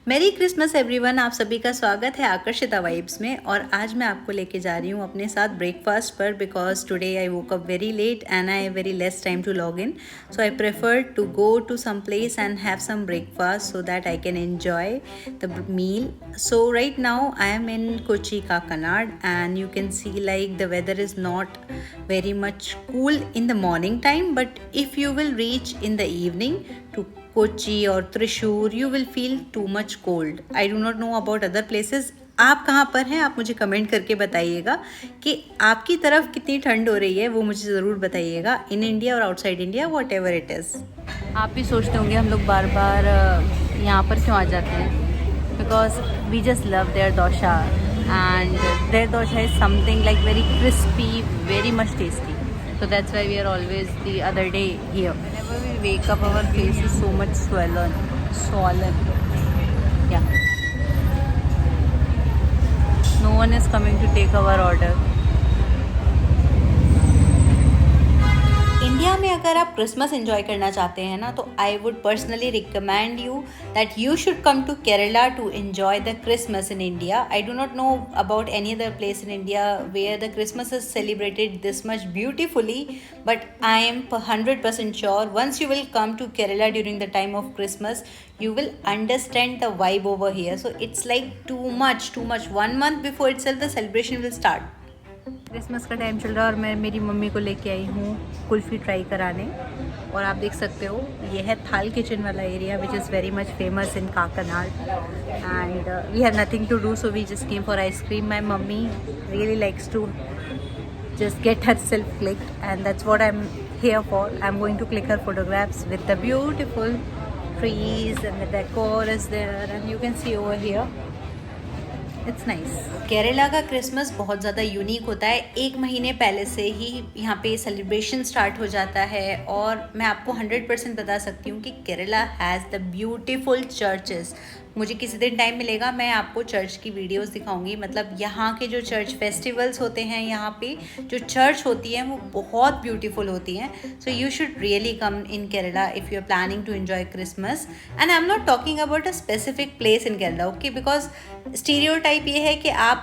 मेरी Christmas everyone, आप सभी का स्वागत है आकर्षिता वाइब्स में। और आज मैं आपको लेके जा रही हूँ अपने साथ ब्रेकफास्ट पर, because today I woke up very late and I have very less time to log in, so I prefer to go to some place and have some breakfast so that I can enjoy the meal. So right now I am in Kochi Kakanad and you can see like the weather is not very much cool in the morning time, but if you will reach in the evening to Kochi or Thrissur, you will feel too much cold. I do not know about other places. आप कहाँ पर हैं? आप मुझे comment करके बताइएगा कि आपकी तरफ कितनी ठंड हो रही है, वो मुझे ज़रूर बताइएगा, इन इंडिया और outside India, what ever it is. आप भी सोचते होंगे हम लोग बार बार यहाँ पर क्यों आ जाते हैं, because we just love their dosa and their dosa is something like very crispy, very much tasty. So that's why we are always the other day here. Whenever we wake up, our face is so much swollen. Yeah. No one is coming to take our order. India में अगर आप Christmas enjoy करना चाहते हैं ना, तो I would personally recommend you that you should come to Kerala to enjoy the Christmas in India. I do not know about any other place in India where the Christmas is celebrated this much beautifully, but I am 100% sure once you will come to Kerala during the time of Christmas, you will understand the vibe over here. So it's like too much. 1 month before itself the celebration will start. Christmas का time चल रहा है और मैं मेरी mummy को लेके आई हूँ कुल्फ़ी ट्राई कराने. और आप देख सकते हो ये है थाल किचन वाला area which is very much famous in Kakinada, and we have nothing to do, so we just came for ice cream. My mummy really likes to just get herself clicked, and that's what I'm here for. I'm going to click her photographs with the beautiful trees and the decor is there, and you can see over here. It's nice. Kerala का Christmas बहुत ज़्यादा unique होता है. 1 महीने पहले से ही यहाँ पे सेलिब्रेशन स्टार्ट हो जाता है, और मैं आपको 100% बता सकती हूँ कि Kerala has the beautiful churches. मुझे किसी दिन टाइम मिलेगा, मैं आपको चर्च की वीडियोस दिखाऊंगी. मतलब यहाँ के जो चर्च फेस्टिवल्स होते हैं, यहाँ पे जो चर्च होती हैं वो बहुत ब्यूटीफुल होती हैं. So you should really come in Kerala if you are planning to enjoy Christmas. And I am not talking about a specific place in Kerala, okay, because stereotype ये है कि आप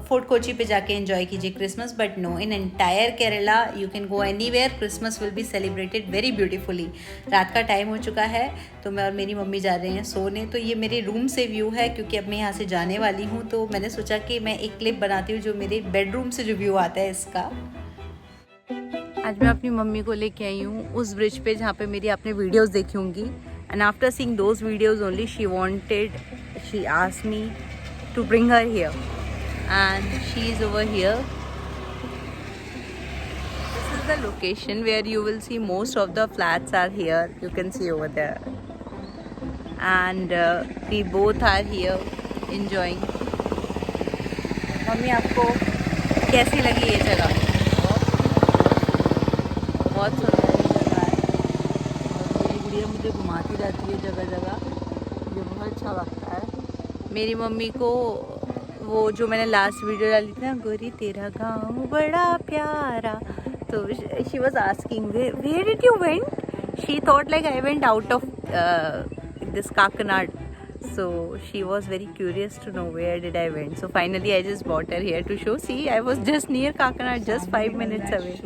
फोर्ट कोची पे जाके एंजॉय कीजिए Christmas, but no, in entire Kerala you can go anywhere. Christmas will be celebrated very beautifully. रात का time हो चुका है, तो मैं और मेरी मम्मी जा रहे हैं सोने. तो ये मेरे रूम से व्यू है, क्योंकि अब मैं यहाँ से जाने वाली हूँ, तो मैंने सोचा कि मैं एक क्लिप बनाती हूँ जो मेरे बेडरूम से जो व्यू आता है इसका. आज मैं अपनी मम्मी को लेके आई हूँ उस ब्रिज पे जहाँ पे मेरी आपने वीडियोस देखी होंगी, and after seeing those videos only she asked me to bring her here, and she is over here. This is the location where you will see most of the flats are here. You can see over there. And we both are here enjoying. Mummy, आपको कैसी लगी ये जगह? बहुत सुंदर जगह है, और मेरी गुड़िया मुझे घुमाती रहती है जगह जगह, मुझे बहुत अच्छा लगता है. मेरी मम्मी को वो जो मैंने लास्ट वीडियो डाली थी ना, गोरी तेरा गाँव बड़ा प्यारा, तो she was asking where did you went. She thought like I went out of this Kakanad, so she was very curious to know where did I went. So finally I just brought her here to show. See, I was just near Kakanad, just 5 minutes away.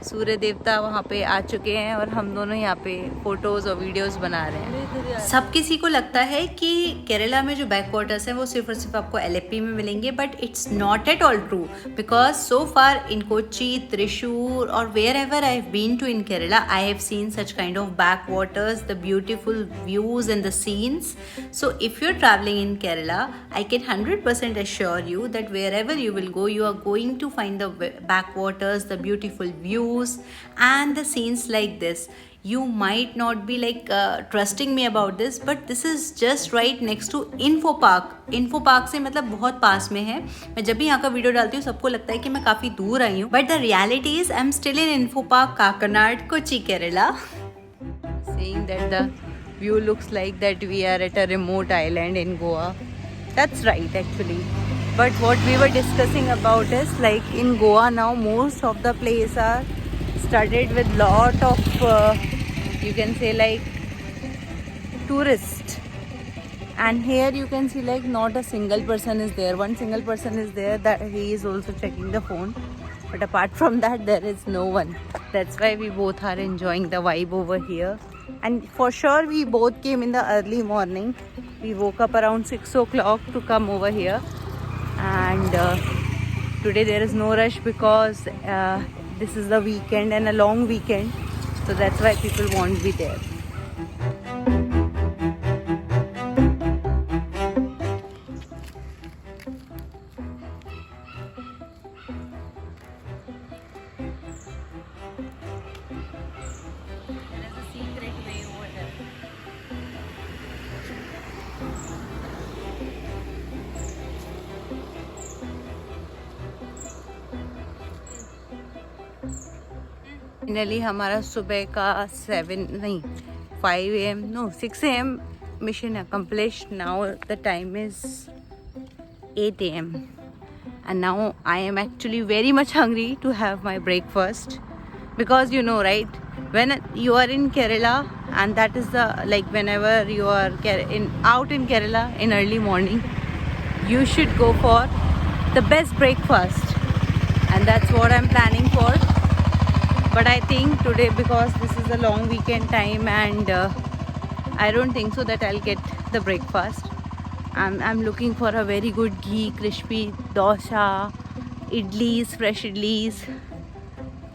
सूर्य देवता वहाँ पे आ चुके हैं और हम दोनों यहाँ पे फोटोज और वीडियोस बना रहे हैं. सब किसी को लगता है कि केरला में जो बैक वाटर्स हैं वो सिर्फ और सिर्फ आपको एलेप्पी में मिलेंगे, but it's not at all true, because so far in Kochi, Thrissur और wherever I have been to in Kerala, I have seen such kind of backwaters, the beautiful views and the scenes. So if you're traveling in Kerala, I can 100% assure you that wherever you will go, you are going to find the backwaters, the beautiful views and the scenes like this. You might not be like trusting me about this, but this is just right next to Info Park. Info Park से मतलब बहुत पास में है. मैं जब भी यहाँ का वीडियो डालती हूँ सबको लगता है कि मैं काफ़ी दूर आई हूँ, but the reality is I'm still in Info Park, Kakanad, Kochi, Kerala. Saying that the view looks like that we are at a remote island in Goa. That's right actually, but what we were discussing about is like in Goa now most of the places are studded with lot of you can say like tourists, And here you can see like not a single person is there. One single person is there that he is also checking the phone. But apart from that, there is no one. That's why we both are enjoying the vibe over here. And for sure, we both came in the early morning. We woke up around 6 o'clock to come over here. And today there is no rush because this is the weekend and a long weekend. So that's why people won't be there. Finally हमारा सुबह का 5 AM, no 6 AM mission accomplished. Now the time is 8 AM and now I am actually very much hungry to have my breakfast, because you know, right, when you are in Kerala, and that is the like whenever you are out in Kerala in early morning, you should go for the best breakfast, and that's what I'm planning for. But I think today, because this is a long weekend time, and I don't think so that I'll get the breakfast. I'm looking for a very good ghee crispy dosa, idlis, fresh idlis,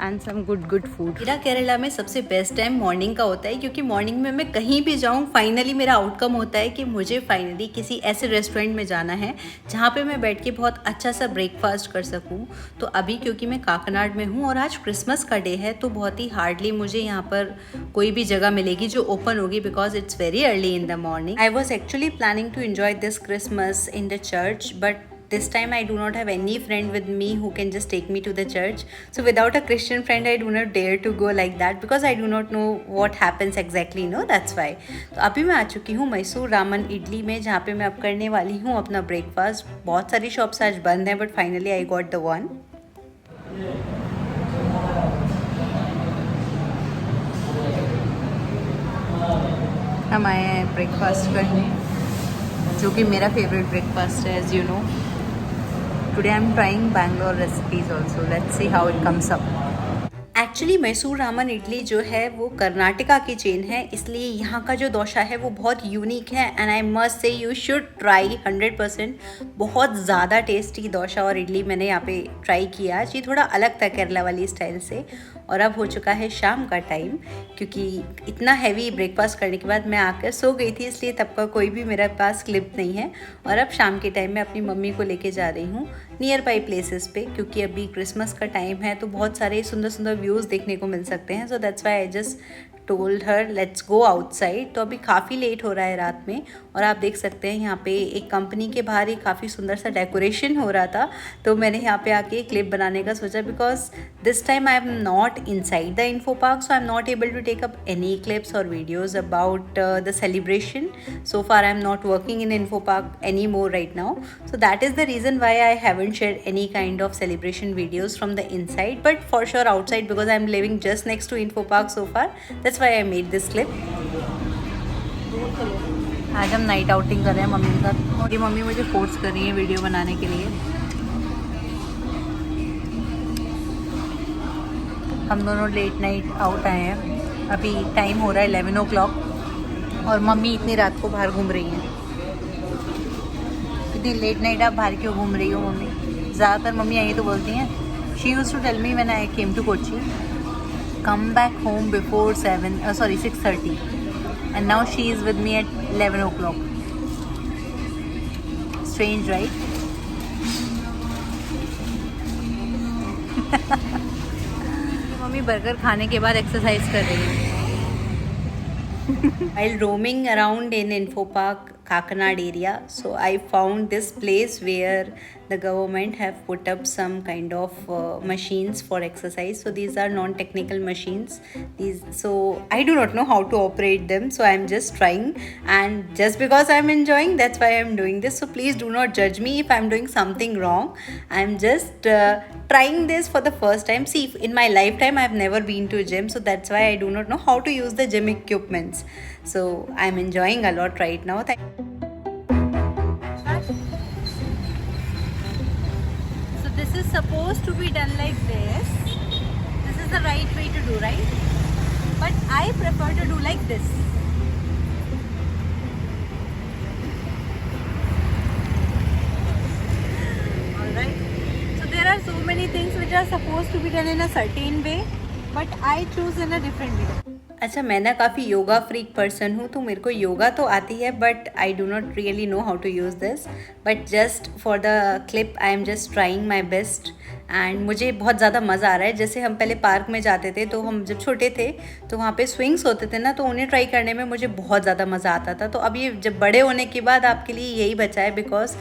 and some good food. मेरा केरला में सबसे best time morning का होता है, क्योंकि morning में मैं कहीं भी जाऊँ, फाइनली मेरा आउटकम होता है कि मुझे फाइनली किसी ऐसे रेस्टोरेंट में जाना है जहाँ पे मैं बैठ के बहुत अच्छा सा ब्रेकफास्ट कर सकूँ. तो अभी क्योंकि मैं काकनाड में हूँ और आज क्रिसमस का डे है, तो बहुत ही हार्डली मुझे यहाँ पर कोई भी जगह मिलेगी जो ओपन होगी, because it's very early in the morning. I was actually planning to enjoy this Christmas in the church, but this time I do not have any friend with me who can just take me to the church. So without a Christian friend, I do not dare to go like that, because I do not know what happens exactly, no, that's why. तो अभी मैं आ चुकी हूँ मैसूर रामन इडली में, जहाँ पे मैं अब करने वाली हूँ अपना ब्रेकफास्ट. बहुत सारी शॉप्स आज बंद हैं, but finally I got the one. हम आए हैं ब्रेकफास्ट करने, जो कि मेरा फेवरेट ब्रेकफास्ट है, as you know. Today I'm trying Bangalore recipes also. Let's see how it comes up. Actually Mysore Raman idli जो है वो कर्नाटका की चेन है, इसलिए यहाँ का जो डोसा है वो बहुत यूनिक है. And I must say you should try 100%. बहुत ज़्यादा टेस्टी डोसा और इडली मैंने यहाँ पे ट्राई किया. जी थोड़ा अलग था केरला वाली स्टाइल से. और अब हो चुका है शाम का टाइम, क्योंकि इतना हैवी ब्रेकफास्ट करने के बाद मैं आकर सो गई थी, इसलिए तब का कोई भी मेरे पास क्लिप नहीं है. और अब शाम के टाइम में अपनी मम्मी को लेके जा रही हूँ नियर बाई प्लेसेस पे, क्योंकि अभी क्रिसमस का टाइम है तो बहुत सारे सुंदर सुंदर व्यूज़ देखने को मिल सकते हैं. So that's why I just told her let's go outside. तो अभी काफ़ी लेट हो रहा है रात में, और आप देख सकते हैं यहाँ पे एक कंपनी के बाहर ही काफ़ी सुंदर सा डेकोरेशन हो रहा था. तो मैंने यहाँ पे आके क्लिप बनाने का सोचा, because this time I am not inside the Infopark, so I am not able to take up any clips और videos about the celebration. So far I am not working in Infopark any more right now. So that is the reason why I haven't share any kind of celebration videos from the inside, but for sure outside, because I am living just next to info park so far. That's why I made this clip. आज हम night outing कर रहे हैं mummy के साथ, और ये mummy मुझे फोर्स कर रही है वीडियो बनाने के लिए. हम दोनों लेट नाइट आउट आए हैं. अभी टाइम हो रहा है 11 o'clock, और मम्मी इतनी रात को बाहर घूम रही हैं. इतनी लेट नाइट आप बाहर क्यों घूम रही हो मम्मी? ज़्यादातर मम्मी यही तो बोलती हैं. She used to tell me when I came to Kochi, come back home before 6:30, and now she is with me at 11 o'clock. Strange, right? Mummy burger खाने के बाद एक्सरसाइज कर रही है. While roaming around in Info Park, Kakanad area, so I found this place where the government have put up some kind of machines for exercise. So these are non-technical machines. So I do not know how to operate them. So I'm just trying, and just because I'm enjoying, that's why I'm doing this. So please do not judge me if I'm doing something wrong. I'm just trying this for the first time. See, in my lifetime, I've never been to a gym. So that's why I do not know how to use the gym equipments. So I'm enjoying a lot right now. is supposed to be done like this. This is the right way to do, right? But I prefer to do like this. Alright. So there are so many things which are supposed to be done in a certain way, but I choose in a different way. अच्छा, मैं ना काफ़ी yoga freak person हूँ, तो मेरे को योगा तो आती है, but I do not really know how to use this, but just for the clip I am just trying my best and मुझे बहुत ज़्यादा मज़ा आ रहा है। जैसे हम पहले पार्क में जाते थे, तो हम जब छोटे थे तो वहाँ पे स्विंग्स होते थे ना, तो उन्हें ट्राई करने में मुझे बहुत ज़्यादा मज़ा आता था। तो अब ये जब बड़े होने के बाद आपके लिए यही बचा है, because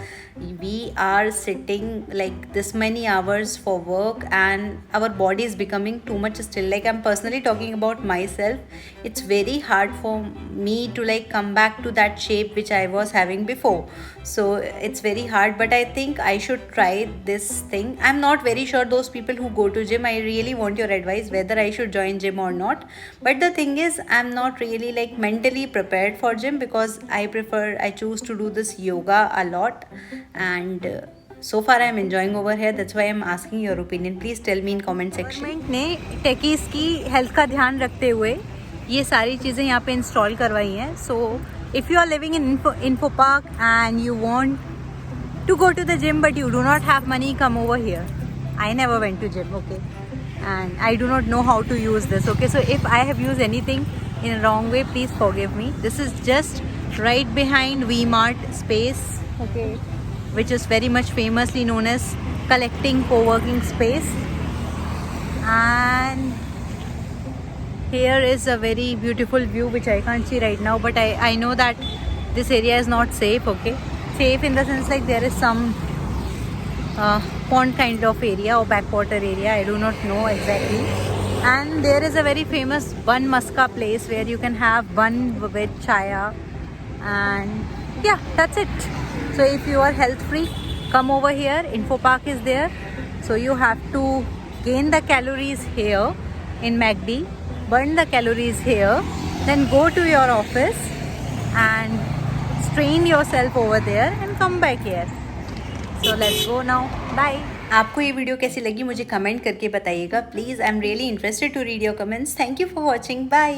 we are sitting like this many hours for work and our body is becoming too much still. Like, I'm personally talking about myself, it's very hard for me to like come back to that shape which I was having before. So it's very hard, but I think I should try this thing. I'm not very sure, those people who go to gym, I really want your advice whether I should join gym or not. But the thing is, I'm not really like mentally prepared for gym, because I choose to do this yoga a lot, and so far I'm enjoying over here. That's why I'm asking your opinion. Please tell me in comment section. Government ने टेकीज़ की health का ध्यान रखते हुए ये सारी चीज़ें यहाँ पे इंस्टॉल करवाई हैं. So if you are living in Infopark and you want to go to the gym but you do not have money, come over here. I never went to gym, okay, and I do not know how to use this, okay. So if I have used anything in a wrong way, please forgive me. This is just right behind V-Mart space, okay, which is very much famously known as collecting co-working space. And here is a very beautiful view which I can't see right now, but I know that this area is not safe, okay. Safe in the sense like there is some pond kind of area or backwater area, I do not know exactly. And there is a very famous bun maska place where you can have bun with chaya, and yeah, that's it. So if you are health freak, come over here. Info Park is there, so you have to gain the calories here in MACD, burn the calories here, then go to your office and train yourself over there and come back here. So let's go now. Bye. आपको ये video कैसी लगी मुझे comment करके बताइएगा please. I am really interested to read your comments. Thank you for watching. Bye.